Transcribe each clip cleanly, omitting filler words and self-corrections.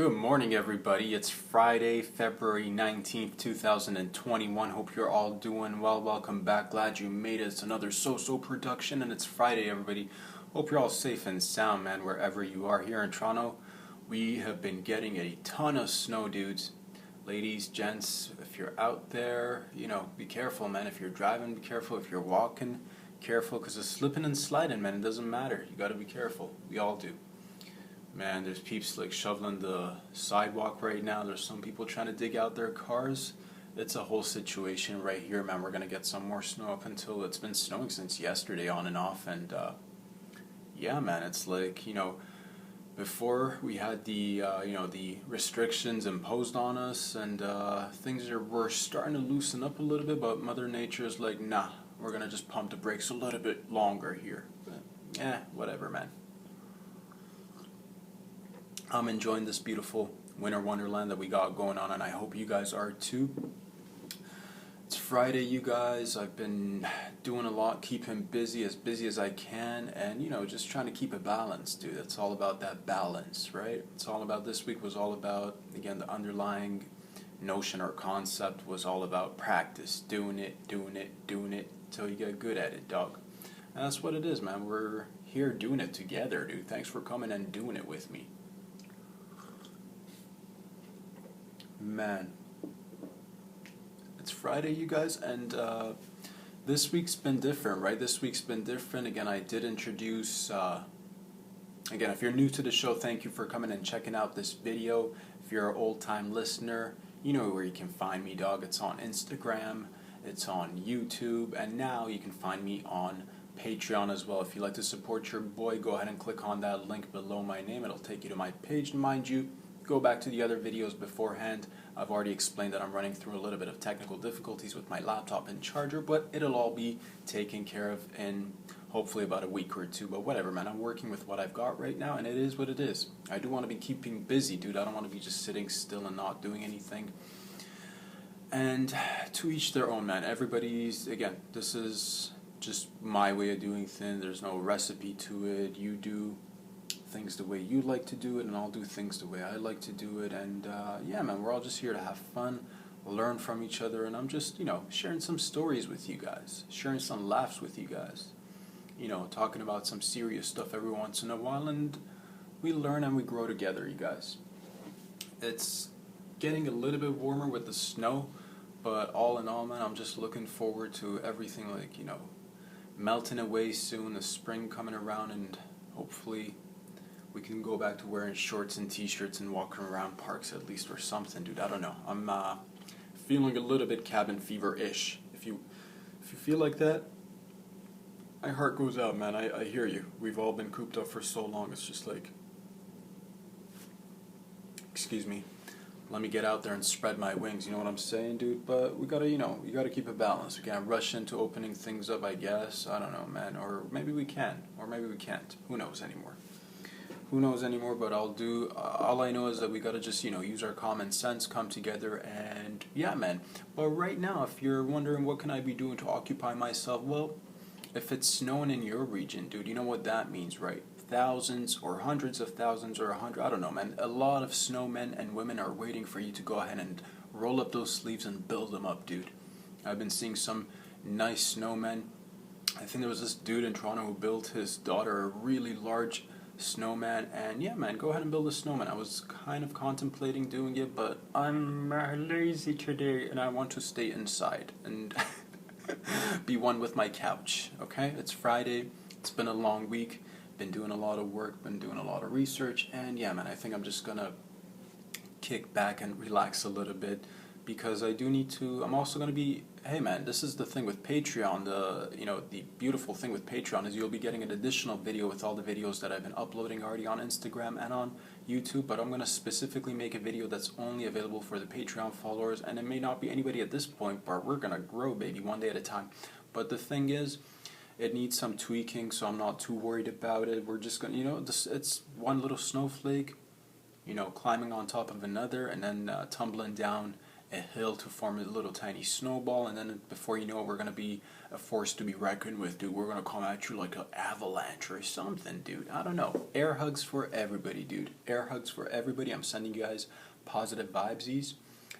Good morning, everybody. It's Friday, February 19th, 2021. Hope you're all doing well. Welcome back. Glad you made it. It's another So-So production, and it's Friday, everybody. Hope you're all safe and sound, man, wherever you are. Here in Toronto, we have been getting a ton of snow, dudes. Ladies, gents, if you're out there, be careful, man. If you're driving, be careful. If you're walking, careful, because it's slipping and sliding, man. It doesn't matter. You got to be careful. We all do. Man, there's peeps like shoveling the sidewalk right now. There's some people trying to dig out their cars. It's a whole situation right here, man. We're gonna get some more snow up until it's been snowing since yesterday on and off. And yeah, man, it's like, before we had the the restrictions imposed on us, and were starting to loosen up a little bit, but Mother Nature is like, nah, we're gonna just pump the brakes a little bit longer here. But whatever, man. I'm enjoying this beautiful winter wonderland that we got going on, and I hope you guys are too. It's Friday, you guys. I've been doing a lot, keeping busy as I can, and just trying to keep a balance, dude. It's all about that balance, right? It's all about, this week was all about, again, the underlying notion or concept was all about practice, doing it till you get good at it, dog. And that's what it is, man. We're here doing it together, dude. Thanks for coming and doing it with me. Man, it's Friday, you guys, and this week's been different, right? This week's been different. Again, I did introduce, again, if you're new to the show, thank you for coming and checking out this video. If you're an old-time listener, you know where you can find me, dog. It's on Instagram, it's on YouTube, and now you can find me on Patreon as well. If you'd like to support your boy, go ahead and click on that link below my name. It'll take you to my page. Mind you, go back to the other videos beforehand. I've already explained that I'm running through a little bit of technical difficulties with my laptop and charger, but it'll all be taken care of in hopefully about a week or two. But whatever, man, I'm working with what I've got right now, and it is what it is. I do want to be keeping busy, dude. I don't want to be just sitting still and not doing anything. And to each their own, man. Everybody's, again, this is just my way of doing things. There's no recipe to it. You do things the way you like to do it, and I'll do things the way I like to do it. And yeah, man, we're all just here to have fun, learn from each other, and I'm just sharing some stories with you guys, sharing some laughs with you guys, talking about some serious stuff every once in a while, and we learn and we grow together, you guys. It's getting a little bit warmer with the snow, but all in all, man, I'm just looking forward to everything, like, melting away soon, the spring coming around, and hopefully we can go back to wearing shorts and t-shirts and walking around parks at least, or something, dude. I don't know. I'm feeling a little bit cabin fever-ish. If you feel like that, my heart goes out, man. I hear you. We've all been cooped up for so long. It's just like, excuse me, let me get out there and spread my wings. You know what I'm saying, dude? But we gotta, you gotta keep a balance. We can't rush into opening things up, I guess. I don't know, man. Or maybe we can. Or maybe we can't. Who knows anymore? But all I know is that we gotta just, use our common sense, come together, and yeah, man. But right now, if you're wondering what can I be doing to occupy myself, well, if it's snowing in your region, dude, you know what that means, right? Thousands or hundreds of thousands or I don't know, man. A lot of snowmen and women are waiting for you to go ahead and roll up those sleeves and build them up, dude. I've been seeing some nice snowmen. I think there was this dude in Toronto who built his daughter a really large snowman, and yeah, man, go ahead and build a snowman. I was kind of contemplating doing it, but I'm lazy today, and I want to stay inside and be one with my couch, okay? It's Friday, it's been a long week, been doing a lot of work, been doing a lot of research, and yeah, man, I think I'm just gonna kick back and relax a little bit, because I do need to. I'm also gonna be, hey man, this is the thing with Patreon. The beautiful thing with Patreon is you'll be getting an additional video with all the videos that I've been uploading already on Instagram and on YouTube. But I'm gonna specifically make a video that's only available for the Patreon followers, and it may not be anybody at this point, but we're gonna grow, baby, one day at a time. But the thing is, it needs some tweaking, so I'm not too worried about it. We're just gonna, it's one little snowflake, climbing on top of another, and then tumbling down a hill to form a little tiny snowball, and then before you know it, we're gonna be a force to be reckoned with, dude. We're gonna come at you like an avalanche or something, dude. I don't know. Air hugs for everybody, dude. Air hugs for everybody. I'm sending you guys positive vibesies,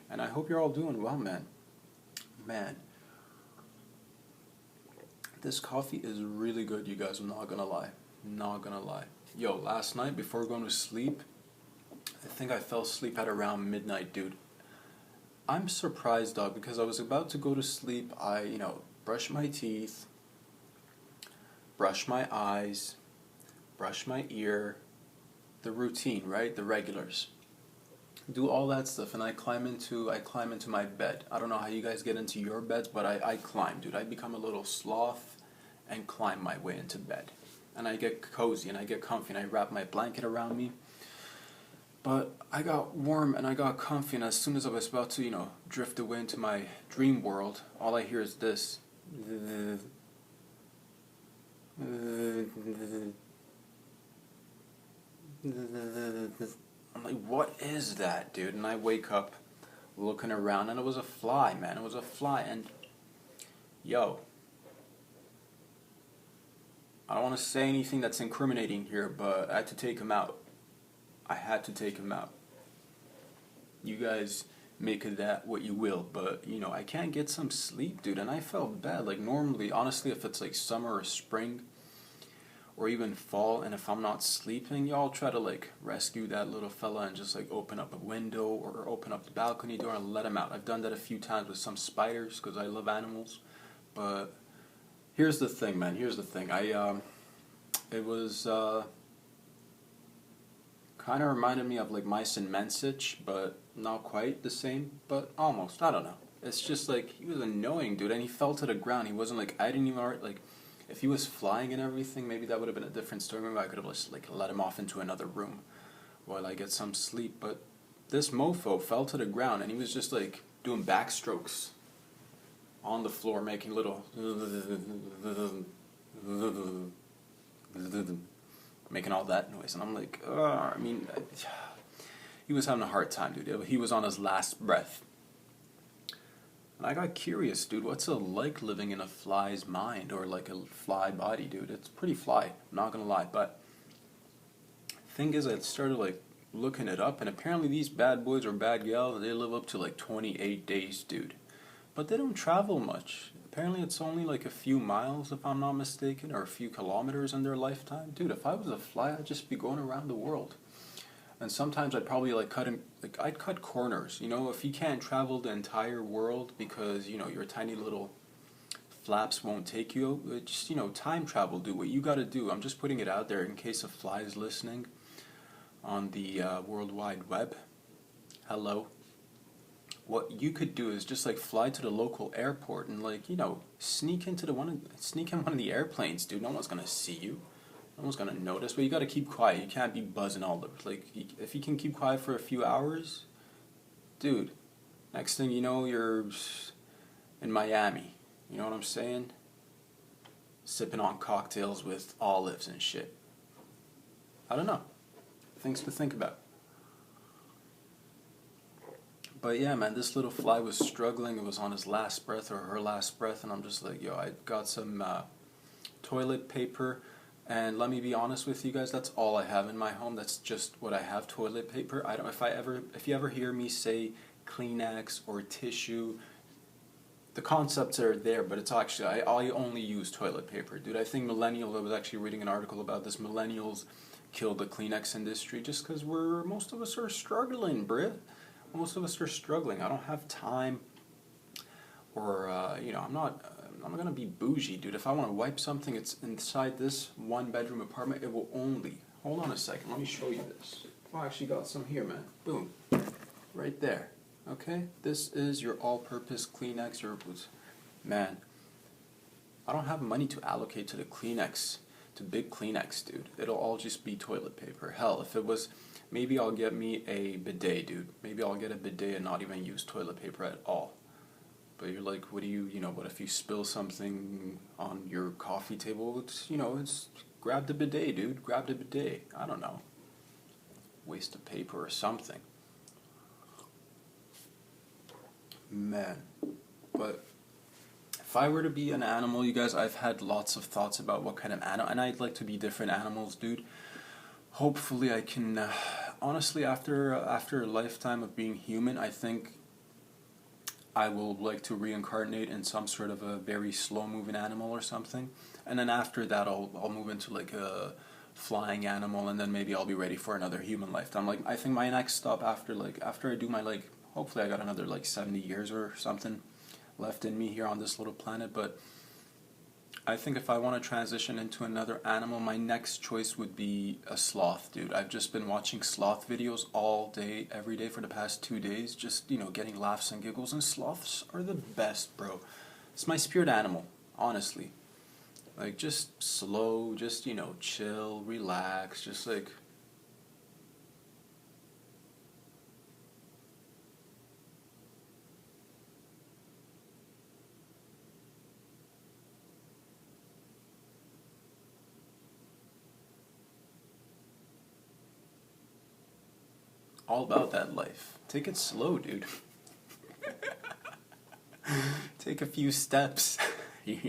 and I hope you're all doing well, man. Man, this coffee is really good, you guys. I'm not gonna lie. Not gonna lie. Yo, last night before going to sleep, I think I fell asleep at around midnight, dude. I'm surprised, dog, because I was about to go to sleep. I, brush my teeth, brush my eyes, brush my ear, the routine, right? The regulars. Do all that stuff, and I climb into my bed. I don't know how you guys get into your beds, but I climb, dude. I become a little sloth and climb my way into bed. And I get cozy and I get comfy and I wrap my blanket around me. But I got warm and I got comfy, and as soon as I was about to, drift away into my dream world, all I hear is this. I'm like, what is that, dude? And I wake up looking around, and it was a fly, man. It was a fly, and yo, I don't want to say anything that's incriminating here, but I had to take him out. I had to take him out. You guys make of that what you will, but, I can't get some sleep, dude, and I felt bad. Like, normally, honestly, if it's like summer or spring, or even fall, and if I'm not sleeping, y'all try to like rescue that little fella and just like open up a window or open up the balcony door and let him out. I've done that a few times with some spiders because I love animals. But here's the thing, man. Here's the thing. It was kind of reminded me of like mice and Mensich, but not quite the same, but almost. I don't know. It's just like he was annoying, dude, and he fell to the ground. He wasn't like, I didn't even like. If he was flying and everything, maybe that would have been a different story. Maybe I could have just like let him off into another room while I get some sleep. But this mofo fell to the ground and he was just like doing backstrokes on the floor, making little making all that noise. And I'm like, he was having a hard time, dude. He was on his last breath. And I got curious, dude, what's it like living in a fly's mind or like a fly body, dude? It's pretty fly, I'm not gonna lie. But thing is, I started like looking it up, and apparently these bad boys or bad gals, they live up to like 28 days, dude. But they don't travel much. Apparently it's only like a few miles, if I'm not mistaken, or a few kilometers in their lifetime. Dude, if I was a fly, I'd just be going around the world. And sometimes I'd probably like I'd cut corners, if you can't travel the entire world because, your tiny little flaps won't take you, just, time travel, do what you gotta do. I'm just putting it out there in case a fly is listening on the World Wide Web. Hello. What you could do is just like fly to the local airport and like, sneak in one of the airplanes, dude. No one's gonna see you. No one's gonna notice, but you gotta keep quiet. You can't be buzzing all over. Like, if you can keep quiet for a few hours, dude, next thing you know, you're in Miami. You know what I'm saying? Sipping on cocktails with olives and shit. I don't know. Things to think about. But yeah, man, this little fly was struggling. It was on his last breath or her last breath, and I'm just like, yo, I got some toilet paper. And let me be honest with you guys, that's all I have in my home. That's just what I have, toilet paper. If you ever hear me say Kleenex or tissue, the concepts are there, but it's actually, I only use toilet paper. Dude, I think I was actually reading an article about this, millennials killed the Kleenex industry just because most of us are struggling, bruh. Most of us are struggling. I don't have time, or, I'm not gonna be bougie, dude. If I want to wipe something, it's inside this one-bedroom apartment. It will only... Hold on a second. Let me show you this. Oh, I actually got some here, man. Boom. Right there. Okay? This is your all-purpose Kleenex. Man, I don't have money to allocate to the Kleenex, to big Kleenex, dude. It'll all just be toilet paper. Hell, if it was... Maybe I'll get me a bidet, dude. Maybe I'll get a bidet and not even use toilet paper at all. But you're like, what if you spill something on your coffee table? It's grab the bidet, dude. Grab the bidet. I don't know. Waste of paper or something. Man. But if I were to be an animal, you guys, I've had lots of thoughts about what kind of animal, and I'd like to be different animals, dude. Hopefully, I can. Honestly, after a lifetime of being human, I think I will like to reincarnate in some sort of a very slow-moving animal or something, and then after that, I'll move into like a flying animal, and then maybe I'll be ready for another human lifetime. Like I think my next stop after I do my like, hopefully I got another like 70 years or something left in me here on this little planet, but I think if I want to transition into another animal, my next choice would be a sloth, dude. I've just been watching sloth videos all day, every day for the past 2 days, just, getting laughs and giggles, and sloths are the best, bro. It's my spirit animal, honestly. Like, just slow, just, chill, relax, just like, all about that life. Take it slow, dude. Take a few steps,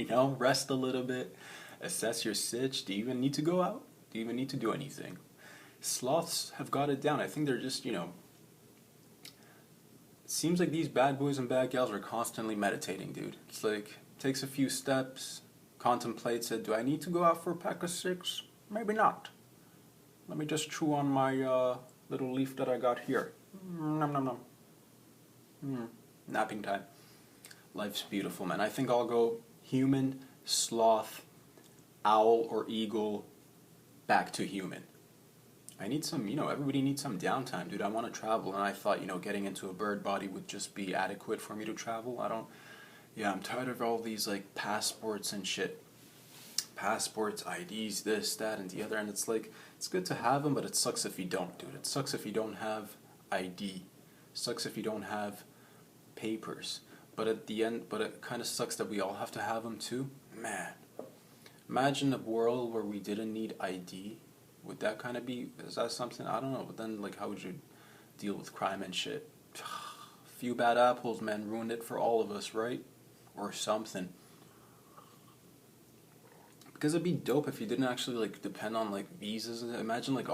rest a little bit, assess your sitch. Do you even need to go out? Do you even need to do anything? Sloths have got it down. I think they're just, it seems like these bad boys and bad gals are constantly meditating, dude. It's like, takes a few steps, contemplates it. Do I need to go out for a pack of six? Maybe not. Let me just chew on my little leaf that I got here. Nom nom nom. Napping time. Life's beautiful, man. I think I'll go human, sloth, owl, or eagle, back to human. I need some, everybody needs some downtime, dude. I want to travel, and I thought, getting into a bird body would just be adequate for me to travel. I'm tired of all these, like, passports and shit. Passports, IDs, this, that, and the other, and it's like, it's good to have them, but it sucks if you don't, dude. It sucks if you don't have ID. It sucks if you don't have papers. But it kind of sucks that we all have to have them too. Man, imagine a world where we didn't need ID. Would that kind of be, is that something? I don't know, but then, like, how would you deal with crime and shit? Few bad apples, man, ruined it for all of us, right? Or something. Because it'd be dope if you didn't actually, like, depend on, like, visas. Imagine, like,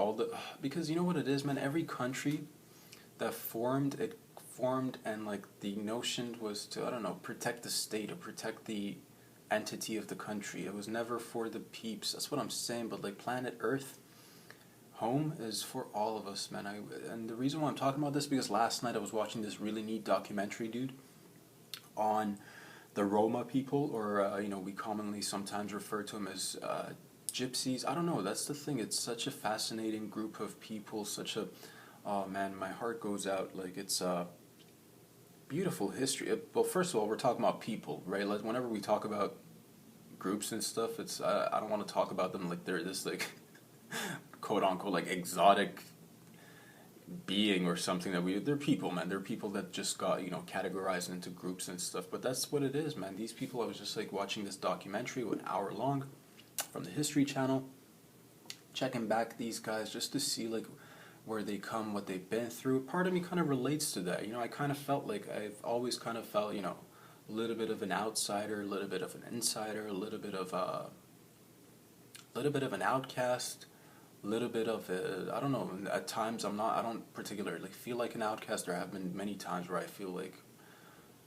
because you know what it is, man? Every country that formed and, like, the notion was to, I don't know, protect the state or protect the entity of the country. It was never for the peeps. That's what I'm saying. But, like, planet Earth, home is for all of us, man. And the reason why I'm talking about this is because last night I was watching this really neat documentary, dude, on the Roma people, or, we commonly sometimes refer to them as gypsies. I don't know, that's the thing. It's such a fascinating group of people, oh man, my heart goes out. Like, it's beautiful history. Well, first of all, we're talking about people, right? Like, whenever we talk about groups and stuff, it's I don't want to talk about them like they're this, like, quote unquote, like, exotic being or something they're people, man. They're people that just got, categorized into groups and stuff. But that's what it is, man. These people, I was just, like, watching this documentary, an hour long, from the History Channel, checking back these guys just to see, like, where they come, what they've been through. Part of me kind of relates to that. I kind of felt like I've always kind of felt, a little bit of an outsider, a little bit of an insider, a little bit of an outcast, a little bit of I don't know. At times I don't particularly feel like an outcast. There have been many times where I feel like,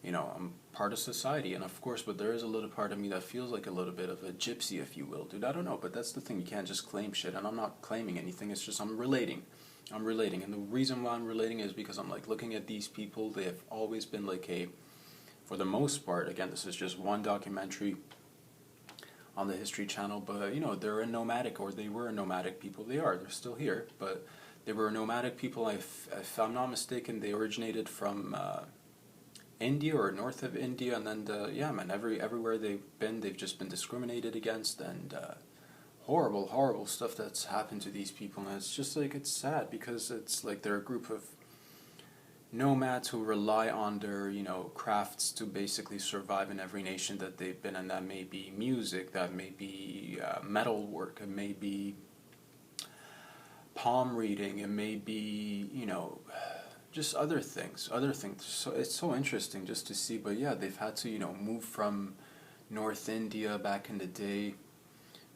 I'm part of society, and of course, but there is a little part of me that feels like a little bit of a gypsy, if you will, dude. I don't know, but that's the thing. You can't just claim shit, and I'm not claiming anything. It's just I'm relating, and the reason why I'm relating is because I'm, like, looking at these people. They have always been like for the most part. Again, this is just one documentary on the History Channel, but they're a nomadic, or they were a nomadic people. They're still here, but they were a nomadic people. If I'm not mistaken, they originated from India or north of India, and then everywhere they've been, they've just been discriminated against, and horrible stuff that's happened to these people. And it's just, like, it's sad, because it's like they're a group of nomads who rely on their, crafts to basically survive in every nation that they've been in. That may be music, that may be metal work, it may be palm reading, it may be, just other things. So it's so interesting just to see. But yeah, they've had to, move from North India back in the day,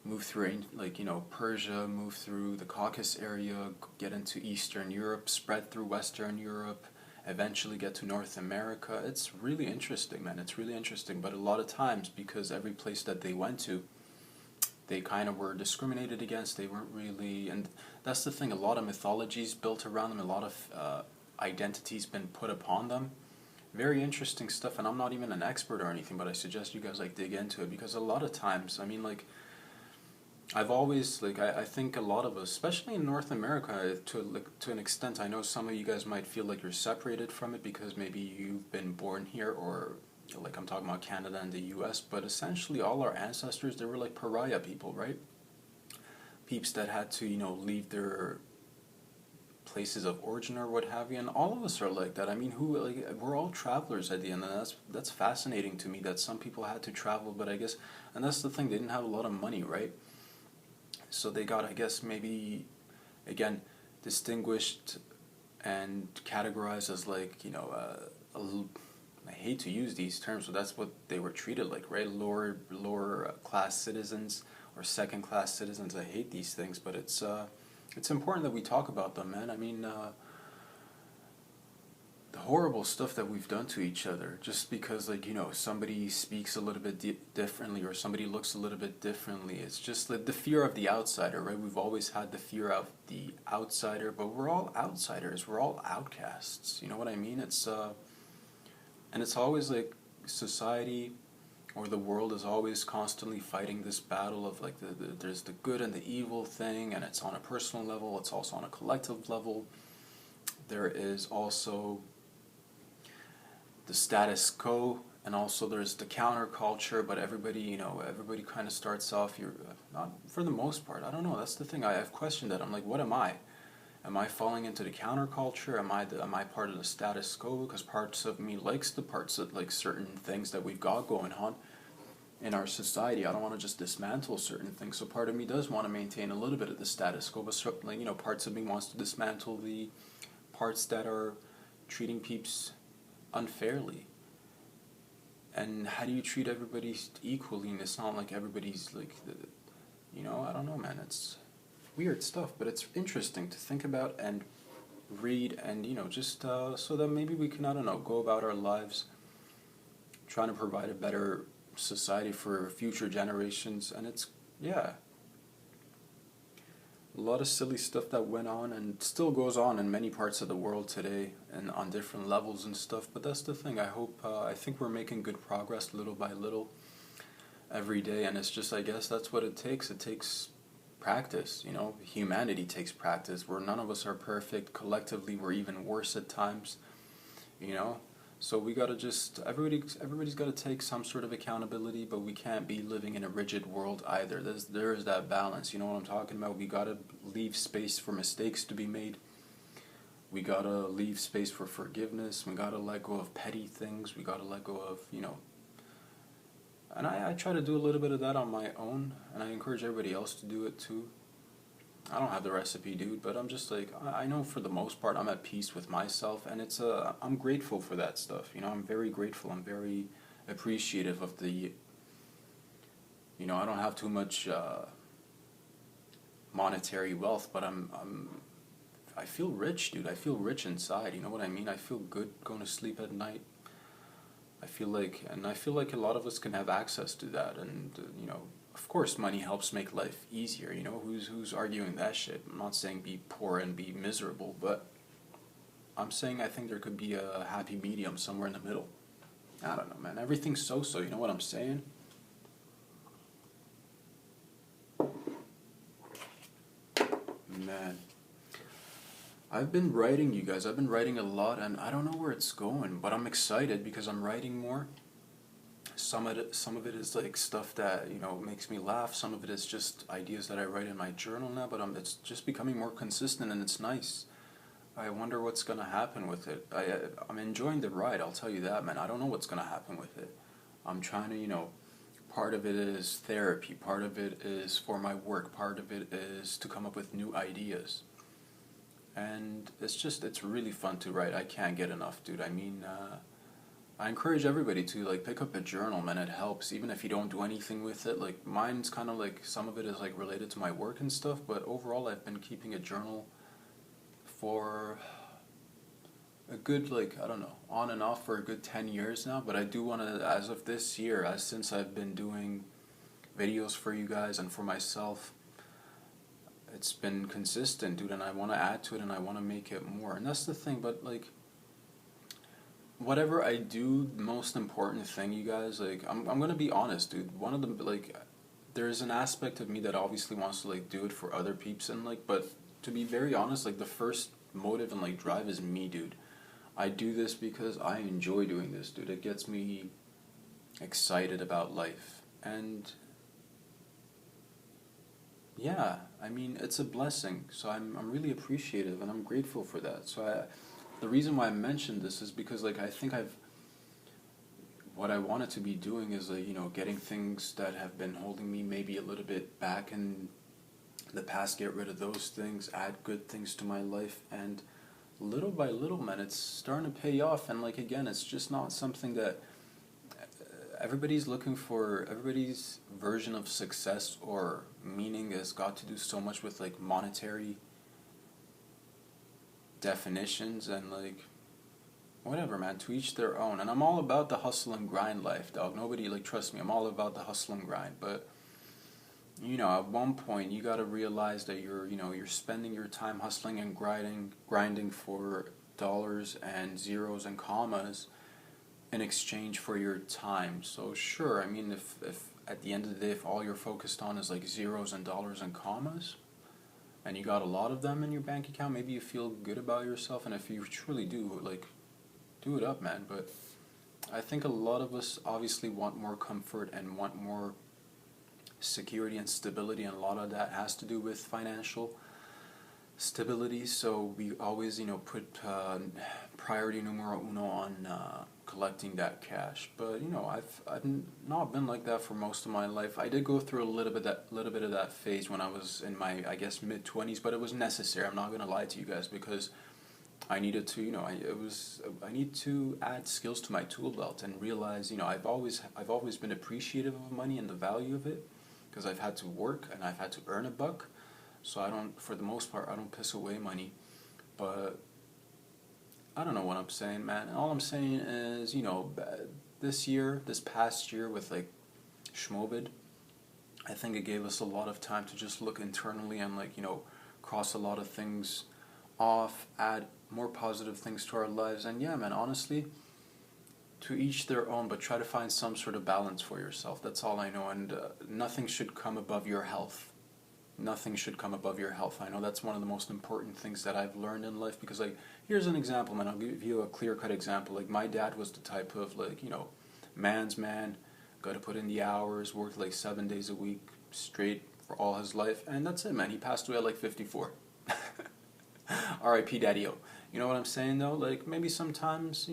move through like, Persia, move through the Caucasus area, get into Eastern Europe, spread through Western Europe, eventually get to North America. It's really interesting, man. It's really interesting. But a lot of times, because every place that they went to, they kind of were discriminated against. They weren't really, and that's the thing. A lot of mythologies built around them. A lot of identities been put upon them. Very interesting stuff. And I'm not even an expert or anything, but I suggest you guys like dig into it, because a lot of times, I mean, like, I've always like I think a lot of us, especially in North America, to an extent, I know some of you guys might feel like you're separated from it because maybe you've been born here, or like I'm talking about Canada and the US, but essentially all our ancestors, they were like pariah people, right? Peeps that had to, leave their places of origin or what have you, and all of us are like that. I mean, we're all travelers at the end, and that's fascinating to me that some people had to travel, but I guess, and that's the thing, they didn't have a lot of money, right? So they got, I guess, maybe, again, distinguished and categorized as like, I hate to use these terms, but that's what they were treated like, right? Lower class citizens or second class citizens. I hate these things, but it's important that we talk about them, man. I mean, the horrible stuff that we've done to each other just because, like, somebody speaks a little bit differently or somebody looks a little bit differently. It's just like the fear of the outsider, right? We've always had the fear of the outsider, but we're all outsiders. We're all outcasts. You know what I mean? And it's always like society or the world is always constantly fighting this battle of like there's the good and the evil thing, and it's on a personal level, it's also on a collective level. There is also the status quo, and also there's the counterculture, but everybody kind of starts off, you're not, for the most part, I don't know, that's the thing, I've questioned that. I'm like, what am I? Am I falling into the counterculture? Am I part of the status quo? Because parts of me likes the parts of like certain things that we've got going on in our society. I don't want to just dismantle certain things. So part of me does want to maintain a little bit of the status quo, but certainly, parts of me wants to dismantle the parts that are treating peeps unfairly. And how do you treat everybody equally? And it's not like everybody's like, I don't know, man. It's weird stuff, but it's interesting to think about and read, and just so that maybe we can, I don't know, go about our lives trying to provide a better society for future generations. And it's, yeah, a lot of silly stuff that went on and still goes on in many parts of the world today and on different levels and stuff. But that's the thing. I think we're making good progress little by little every day, and it's just, I guess that's what it takes. It takes practice. Humanity takes practice. Where none of us are perfect. Collectively, we're even worse at times. So we gotta just, everybody's gotta take some sort of accountability, but we can't be living in a rigid world either. There is that balance. You know what I'm talking about? We gotta leave space for mistakes to be made. We gotta leave space for forgiveness. We gotta let go of petty things. We gotta let go of, and I try to do a little bit of that on my own, and I encourage everybody else to do it too. I don't have the recipe, dude, but I'm just like, I know for the most part I'm at peace with myself, and I'm grateful for that stuff. I'm very grateful. I'm very appreciative of the, I don't have too much monetary wealth, but I feel rich, dude. I feel rich inside. You know what I mean? I feel good going to sleep at night. I feel like a lot of us can have access to that, and of course, money helps make life easier. Who's arguing that shit? I'm not saying be poor and be miserable, but I'm saying I think there could be a happy medium somewhere in the middle. I don't know, man. Everything's so-so. You know what I'm saying? Man, I've been writing, you guys. I've been writing a lot, and I don't know where it's going, but I'm excited because I'm writing more. Some of it is like stuff that makes me laugh. Some of it is just ideas that I write in my journal now. But it's just becoming more consistent, and it's nice. I wonder what's gonna happen with it. I'm enjoying the ride. I'll tell you that, man. I don't know what's gonna happen with it. I'm trying to part of it is therapy. Part of it is for my work. Part of it is to come up with new ideas. And it's really fun to write. I can't get enough, dude. I mean, I encourage everybody to like pick up a journal, man. It helps, even if you don't do anything with it. Like mine's kind of like some of it is like related to my work and stuff, but overall, I've been keeping a journal for a good, like, I don't know, on and off for a good 10 years now. But I do want to, as of this year, since I've been doing videos for you guys and for myself, it's been consistent, dude, and I want to add to it and I want to make it more. And that's the thing, but like whatever I do, the most important thing, you guys, like I'm going to be honest, dude. One of the like there's an aspect of me that obviously wants to like do it for other peeps and like, but to be very honest, like the first motive and like drive is me, dude. I do this because I enjoy doing this, dude. It gets me excited about life. And yeah, I mean, it's a blessing. So I'm really appreciative and I'm grateful for that. So the reason why I mentioned this is because like I think what I wanted to be doing is like, getting things that have been holding me maybe a little bit back in the past, get rid of those things, add good things to my life, and little by little, man, it's starting to pay off. And like again, it's just not something that everybody's looking for. Everybody's version of success or meaning has got to do so much with like monetary definitions and like whatever, man. To each their own. And I'm all about the hustle and grind life, dog. Nobody, like, trust me, I'm all about the hustle and grind. But at one point you got to realize that you're spending your time hustling and grinding for dollars and zeros and commas in exchange for your time. So sure, I mean, if at the end of the day, if all you're focused on is like zeros and dollars and commas, and you got a lot of them in your bank account, maybe you feel good about yourself, and if you truly do, like, do it up, man. But I think a lot of us obviously want more comfort and want more security and stability, and a lot of that has to do with financial stability. So we always, put priority numero uno on collecting that cash. But I've not been like that for most of my life. I did go through a little bit of that phase when I was in my, I guess, mid-20s, but it was necessary. I'm not gonna lie to you guys, because I needed to, I need to add skills to my tool belt and realize, I've always been appreciative of money and the value of it, because I've had to work and I've had to earn a buck. So for the most part, I don't piss away money. But I don't know what I'm saying, man. All I'm saying is, this past year with like Schmobid, I think it gave us a lot of time to just look internally and like, cross a lot of things off, add more positive things to our lives. And yeah, man, honestly, to each their own, but try to find some sort of balance for yourself. That's all I know. And nothing should come above your health. Nothing should come above your health. I know that's one of the most important things that I've learned in life, because like, here's an example, man. I'll give you a clear-cut example. Like, my dad was the type of like, man's man, got to put in the hours, worked like 7 days a week straight for all his life, and that's it, man. He passed away at like 54. R.I.P. Daddy-O. You know what I'm saying, though? Like, maybe sometimes,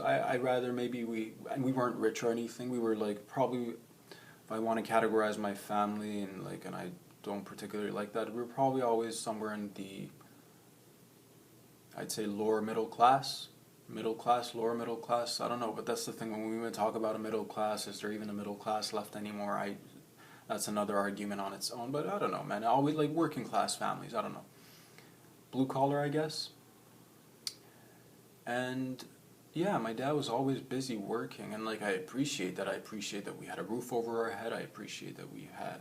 I'd rather maybe we weren't rich or anything. We were like, probably, if I want to categorize my family and I don't particularly like that, we're probably always somewhere in the, I'd say, lower middle class, lower middle class. I don't know, but that's the thing. When we even talk about a middle class, is there even a middle class left anymore? That's another argument on its own. But I don't know, man. Always like working class families. I don't know. Blue collar, I guess. And yeah, my dad was always busy working, and like, I appreciate that. I appreciate that we had a roof over our head. I appreciate that we had,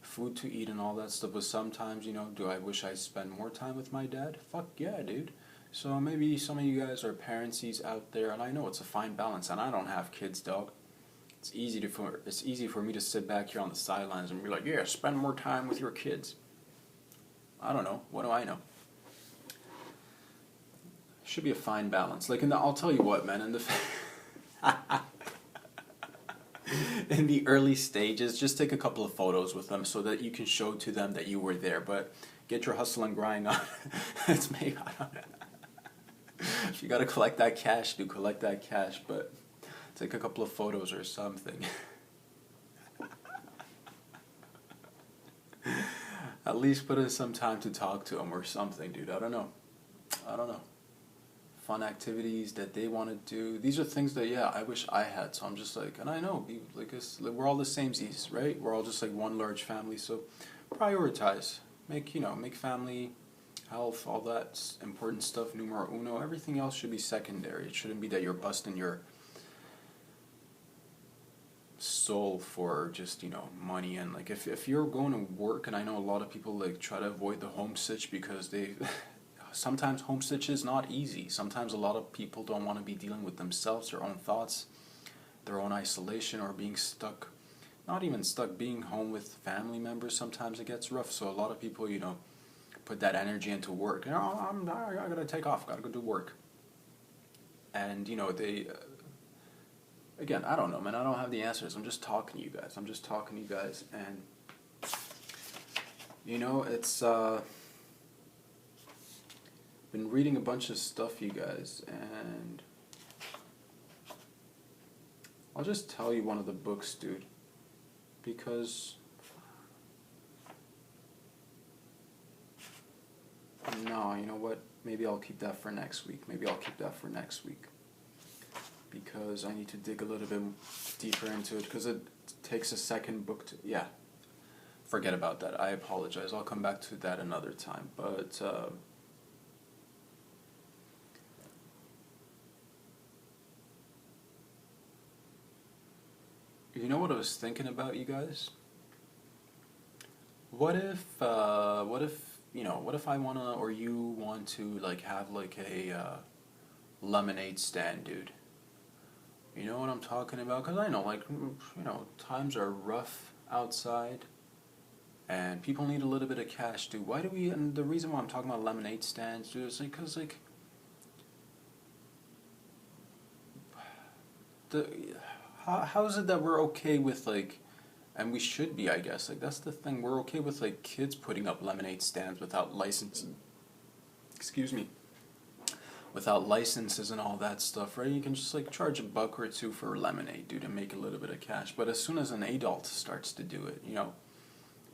food to eat and all that stuff. But sometimes, do I wish I spent more time with my dad? Fuck yeah, dude. So maybe some of you guys are parentsies out there, and I know it's a fine balance, and I don't have kids, dog. It's easy for me to sit back here on the sidelines and be like, yeah, spend more time with your kids. I don't know. What do I know? Should be a fine balance. Like, I'll tell you what, man, in the early stages, just take a couple of photos with them so that you can show to them that you were there. But get your hustle and grind on. It's maybe, I don't know. If you gotta collect that cash, do collect that cash, but take a couple of photos or something. At least put in some time to talk to them or something, dude. I don't know. I don't know. Fun activities that they want to do. These are things that, yeah, I wish I had. So I'm just like, and I know, we're all the samesies, right? We're all just like one large family. So prioritize. Make family, health, all that important stuff, numero uno. Everything else should be secondary. It shouldn't be that you're busting your soul for just money. And like if you're going to work, and I know a lot of people like try to avoid the home stitch because they sometimes home stitch is not easy. Sometimes a lot of people don't want to be dealing with themselves, their own thoughts, their own isolation, or being stuck, not even stuck, being home with family members. Sometimes it gets rough. So a lot of people put that energy into work. I gotta take off, gotta go do work. And they again, I don't know, man. I don't have the answers. I'm just talking to you guys. And it's been reading a bunch of stuff, you guys, and I'll just tell you one of the books, dude, because no, you know what? Maybe I'll keep that for next week. Because I need to dig a little bit deeper into it, because it takes a second book to, yeah. Forget about that. I apologize. I'll come back to that another time. But you know what I was thinking about, you guys? What if I wanna, or you want to like have like a lemonade stand, dude? You know what I'm talking about? Because I know, like, times are rough outside, and people need a little bit of cash, dude. And the reason why I'm talking about lemonade stands, dude, is like, because, like, how is it that we're okay with, like, and we should be, I guess, like, that's the thing, we're okay with, like, kids putting up lemonade stands without licenses, without licenses and all that stuff, right? You can just like charge $1 or $2 for lemonade, dude, and make a little bit of cash. But as soon as an adult starts to do it,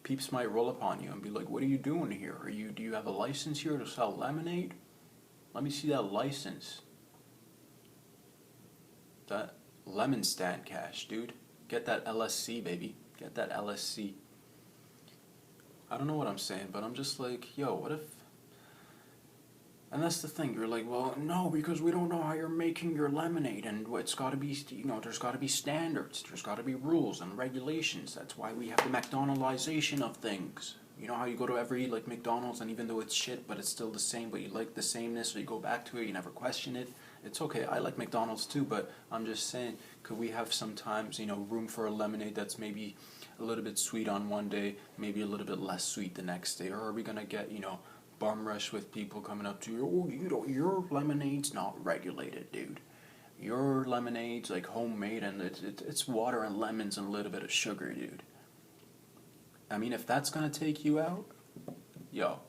peeps might roll upon you and be like, "What are you doing here? Do you have a license here to sell lemonade? Let me see that license." That lemon stand cash, dude. Get that LSC, baby. Get that LSC. I don't know what I'm saying, but I'm just like, yo, what if... And that's the thing, you're like, well, no, because we don't know how you're making your lemonade, and it's got to be, there's got to be standards, there's got to be rules and regulations. That's why we have the McDonaldization of things. You know how you go to every, like, McDonald's, and even though it's shit, but it's still the same, but you like the sameness, so you go back to it, you never question it. It's okay, I like McDonald's too, but I'm just saying, could we have sometimes, room for a lemonade that's maybe a little bit sweet on one day, maybe a little bit less sweet the next day, or are we going to get, bum rush with people coming up to you, oh, your lemonade's not regulated, dude. Your lemonade's like homemade, and it's water and lemons and a little bit of sugar, dude. I mean, if that's gonna take you out, yo,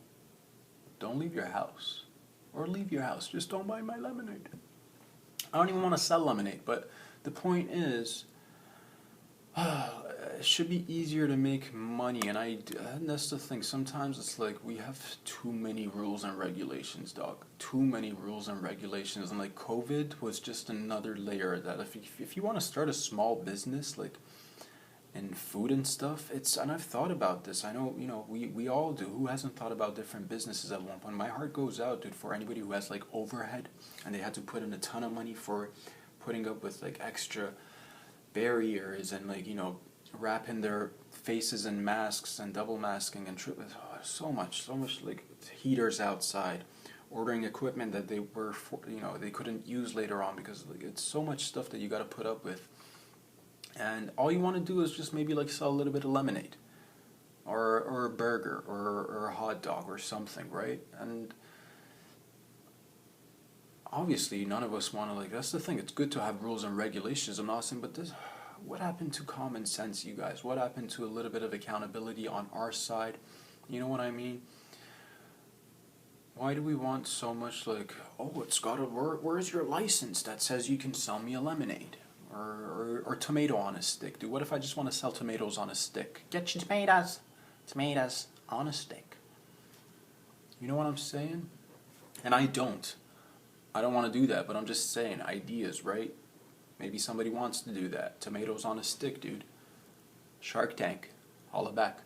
don't leave your house. Or leave your house, just don't buy my lemonade. I don't even want to sell lemonade, but the point is, it should be easier to make money, and that's the thing. Sometimes it's like we have too many rules and regulations, dog. Too many rules and regulations, and like COVID was just another layer of that. If you want to start a small business, like in food and stuff, and I've thought about this. I know, we all do. Who hasn't thought about different businesses at one point? My heart goes out, dude, for anybody who has like overhead, and they had to put in a ton of money for putting up with like extra barriers and like wrapping their faces in masks and double masking and so much like heaters outside, ordering equipment that they they couldn't use later on because like it's so much stuff that you got to put up with, and all you want to do is just maybe like sell a little bit of lemonade or a burger or a hot dog or something, right? And obviously none of us want to, like, that's the thing, it's good to have rules and regulations, I'm not saying, but what happened to common sense, you guys? What happened to a little bit of accountability on our side? You know what I mean? Why do we want so much, like, oh, it's got where's your license that says you can sell me a lemonade? Or tomato on a stick, dude. What if I just want to sell tomatoes on a stick? Get your tomatoes. on a stick. You know what I'm saying? And I don't want to do that, but I'm just saying, ideas, right? Maybe somebody wants to do that. Tomatoes on a stick, dude. Shark Tank. Holla back.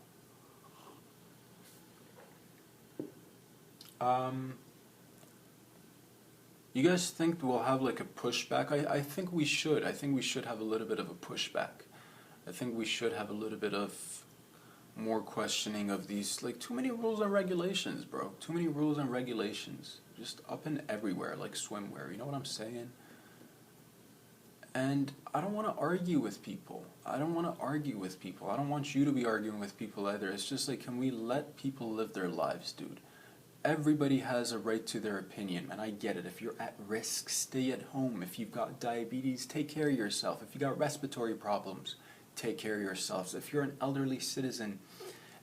You guys think we'll have like a pushback? I think we should. I think we should have a little bit of a pushback. I think we should have a little bit of more questioning of these, like, too many rules and regulations, bro. Too many rules and regulations. Just up and everywhere, like swimwear. You know what I'm saying? And I don't want to argue with people. I don't want to argue with people. I don't want you to be arguing with people either. It's just like, can we let people live their lives, dude? Everybody has a right to their opinion, and I get it. If you're at risk, stay at home. If you've got diabetes, take care of yourself. If you got respiratory problems, take care of yourselves. If you're an elderly citizen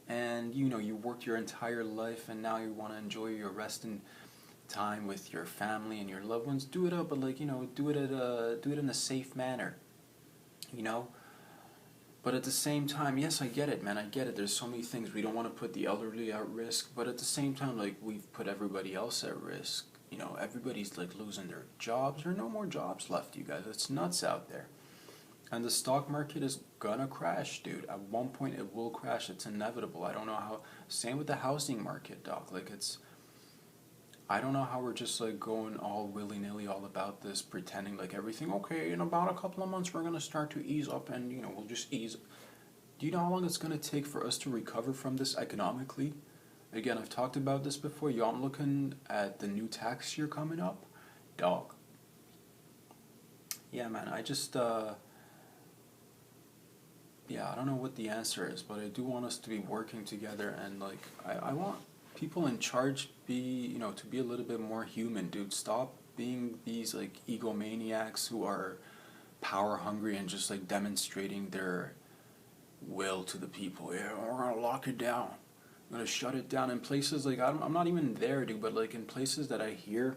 and you worked your entire life and now you want to enjoy your resting time with your family and your loved ones, do it up, but do it in a safe manner, But at the same time, yes, I get it, man. I get it. There's so many things. We don't want to put the elderly at risk, but at the same time, like, we've put everybody else at risk. Everybody's like losing their jobs. There are no more jobs left, you guys. It's nuts out there. And the stock market is gonna crash, dude. At one point, it will crash. It's inevitable. I don't know how. Same with the housing market, dog. Like, I don't know how we're just like going all willy-nilly all about this, pretending like everything, okay, in about a couple of months we're going to start to ease up and, we'll just ease. Do you know how long it's going to take for us to recover from this economically? Again, I've talked about this before. I'm looking at the new tax year coming up. Dog. Yeah, man, I don't know what the answer is, but I do want us to be working together, and like, I want people in charge to be a little bit more human, dude. Stop being these like egomaniacs who are power hungry and just like demonstrating their will to the people. Yeah, we're gonna lock it down. I'm gonna shut it down in places like I'm not even there, dude. But like in places that I hear,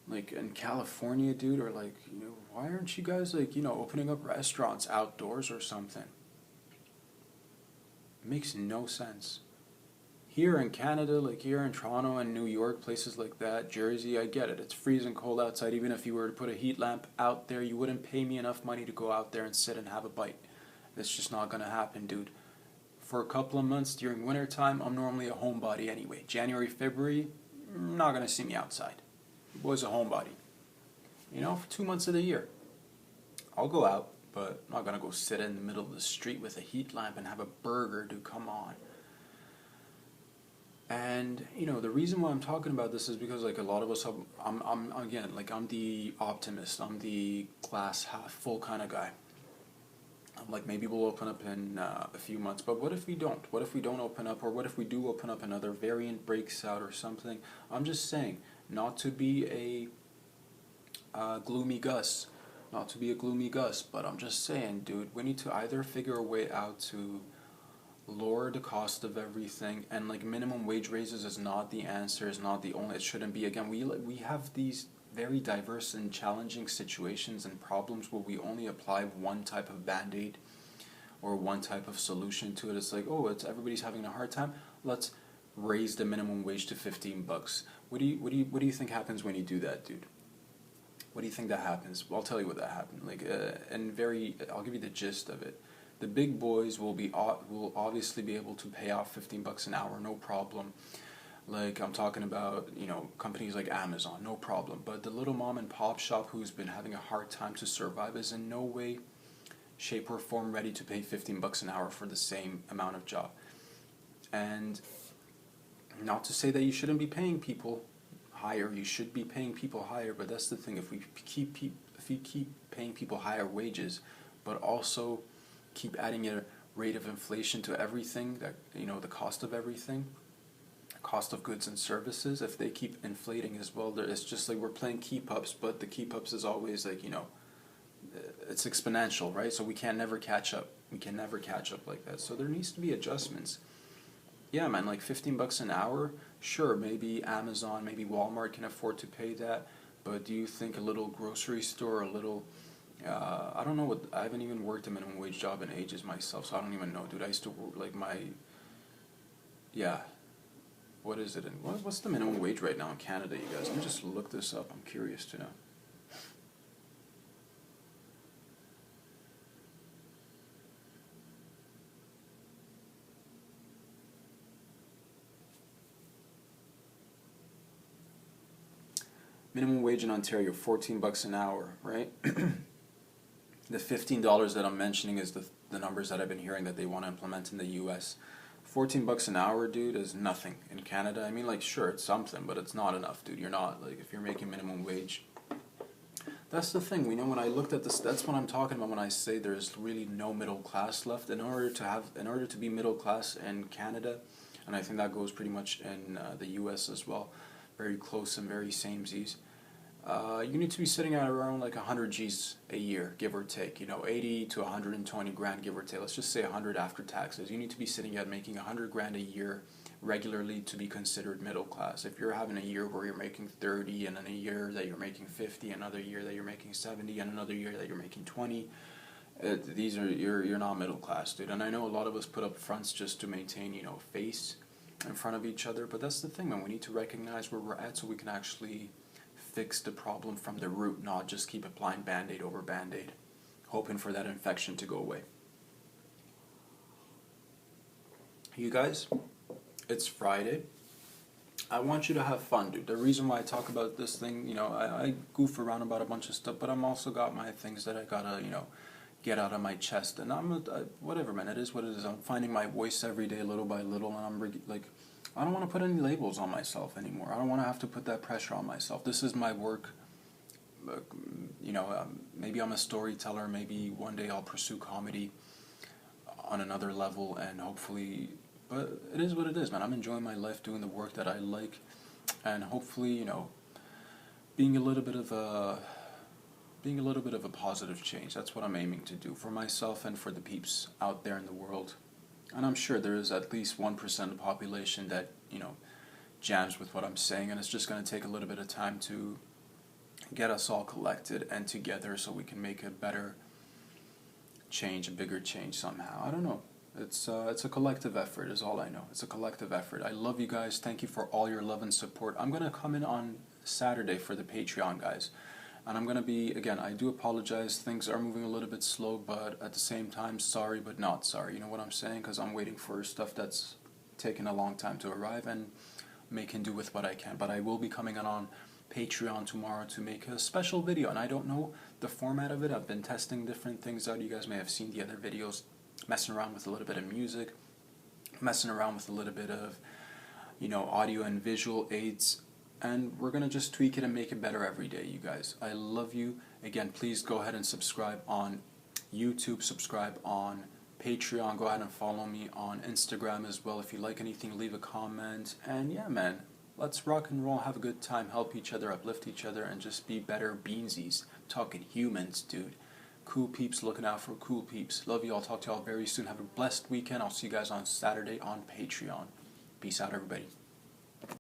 like in California, dude, or like why aren't you guys like opening up restaurants outdoors or something? It makes no sense. Here in Canada, like here in Toronto and New York, places like that, Jersey, I get it. It's freezing cold outside. Even if you were to put a heat lamp out there, you wouldn't pay me enough money to go out there and sit and have a bite. That's just not going to happen, dude. For a couple of months during winter time, I'm normally a homebody anyway. January, February, not going to see me outside. Boy's a homebody. For 2 months of the year. I'll go out, but I'm not going to go sit in the middle of the street with a heat lamp and have a burger, dude. Come on. And the reason why I'm talking about this is because like a lot of us have, I'm the optimist, I'm the glass half full kind of guy. I'm like, maybe we'll open up in a few months, but what if we don't? What if we don't open up, or what if we do open up, another variant breaks out or something? I'm just saying, not to be a gloomy Gus, but I'm just saying, dude, we need to either figure a way out to lower the cost of everything, and like minimum wage raises is not the answer, is not the only, it shouldn't be. Again, we have these very diverse and challenging situations and problems where we only apply one type of band-aid or one type of solution to it. It's like, it's everybody's having a hard time, let's raise the minimum wage to $15. What do you think happens when you do that, dude? What do you think that happens? Well, I'll tell you what that happened. I'll give you the gist of it. The big boys will obviously be able to pay off $15 an hour, no problem. Like, I'm talking about, companies like Amazon, no problem. But the little mom and pop shop who's been having a hard time to survive is in no way, shape, or form ready to pay $15 an hour for the same amount of job. And not to say that you shouldn't be paying people higher, you should be paying people higher, but that's the thing. If we keep paying people higher wages, but also keep adding a rate of inflation to everything, that the cost of everything, cost of goods and services, if they keep inflating as well, it's just like we're playing keep ups, but the keep ups is always like it's exponential, right? So we can never catch up. We can never catch up like that. So there needs to be adjustments. Yeah, man, like $15 an hour, sure, maybe Amazon, maybe Walmart can afford to pay that, but do you think a little grocery store, a little I don't know I haven't even worked a minimum wage job in ages myself, so I don't even know, dude. I used to work, like, Yeah. What is it? And what's the minimum wage right now in Canada, you guys? Let me just look this up. I'm curious to know. Minimum wage in Ontario, $14 an hour, right? The $15 that I'm mentioning is the numbers that I've been hearing that they want to implement in the U.S. $14 an hour, dude, is nothing in Canada. I mean, like, sure, it's something, but it's not enough, dude. You're not, like, if you're making minimum wage. That's the thing. We know when I looked at this, that's what I'm talking about when I say there's really no middle class left. In order to be middle class in Canada, and I think that goes pretty much in the U.S. as well, very close and very samesies. You need to be sitting at around like 100 G's a year, give or take. 80 to 120 grand, give or take. Let's just say 100 after taxes. You need to be sitting at making 100 grand a year regularly to be considered middle class. If you're having a year where you're making 30, and then a year that you're making 50, another year that you're making 70, and another year that you're making 20, you're not middle class, dude. And I know a lot of us put up fronts just to maintain face in front of each other, but that's the thing, man. We need to recognize where we're at so we can actually fix the problem from the root, not just keep applying band-aid over band-aid, hoping for that infection to go away. You guys, it's Friday. I want you to have fun, dude. The reason why I talk about this thing, I goof around about a bunch of stuff, but I'm also got my things that I gotta, get out of my chest. And whatever, man, it is what it is. I'm finding my voice every day, little by little, and I'm like, I don't want to put any labels on myself anymore. I don't want to have to put that pressure on myself. This is my work. Maybe I'm a storyteller. Maybe one day I'll pursue comedy on another level, and hopefully, but it is what it is, man. I'm enjoying my life, doing the work that I like, and hopefully, being a little bit of a positive change. That's what I'm aiming to do for myself and for the peeps out there in the world. And I'm sure there is at least 1% of the population that, jams with what I'm saying, and it's just going to take a little bit of time to get us all collected and together so we can make a better change, a bigger change somehow. I don't know. It's a collective effort is all I know. It's a collective effort. I love you guys. Thank you for all your love and support. I'm going to come in on Saturday for the Patreon, guys. And I'm going to be, again, I do apologize. Things are moving a little bit slow, but at the same time, sorry but not sorry. You know what I'm saying? Because I'm waiting for stuff that's taken a long time to arrive and making do with what I can. But I will be coming on Patreon tomorrow to make a special video. And I don't know the format of it. I've been testing different things out. You guys may have seen the other videos, messing around with a little bit of music, messing around with a little bit of, audio and visual aids. And we're going to just tweak it and make it better every day, you guys. I love you. Again, please go ahead and subscribe on YouTube, subscribe on Patreon. Go ahead and follow me on Instagram as well. If you like anything, leave a comment. And yeah, man, let's rock and roll, have a good time, help each other, uplift each other, and just be better beansies. Talking humans, dude. Cool peeps looking out for cool peeps. Love you. I'll talk to y'all very soon. Have a blessed weekend. I'll see you guys on Saturday on Patreon. Peace out, everybody.